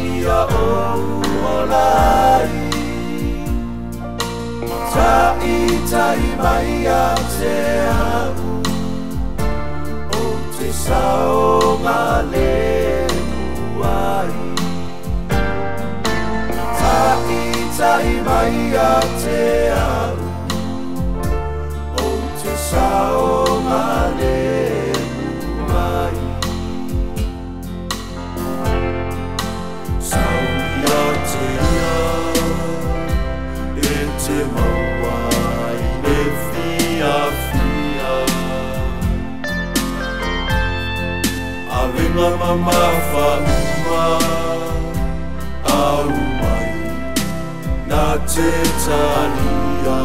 ia o olai tai mai a te au o te saonga le muai tai mai a te au o te saonga le muai saunia te ia e te mawai e fia a venga mama whauma au mai na te tania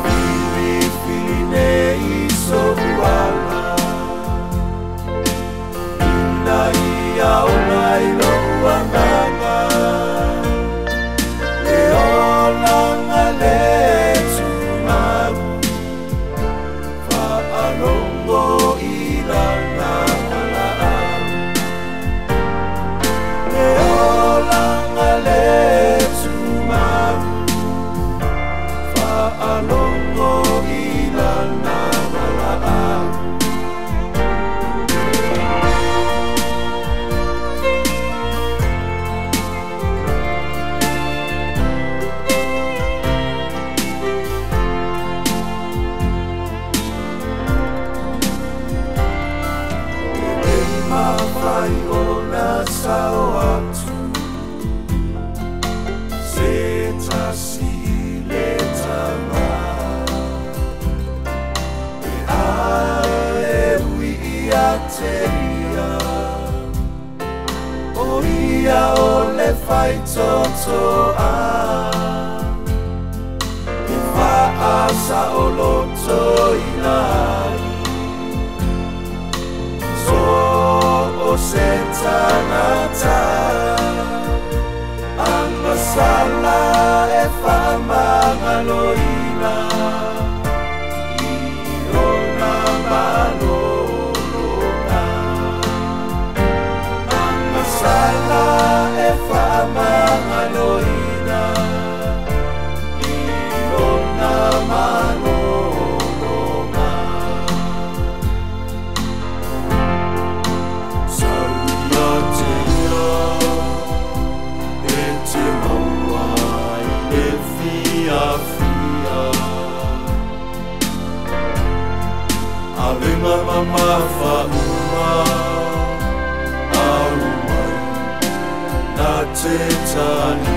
Whiri nei so uala Ina ia o nai no uanganga Le olanga le tumaru Whaalongo i lana alaau Le olanga le tumaru Whaalongo i lana alaau Mawhai o na sao atu Se tasi le tama E ae ui ia te ia O ia o le whai toto a E whaasa o loto i na o se tanata Anga sala e whamangaloina I ona malolonga Anga sala e whamangaloina I ona malolonga A venga mama whauma au mai na te tani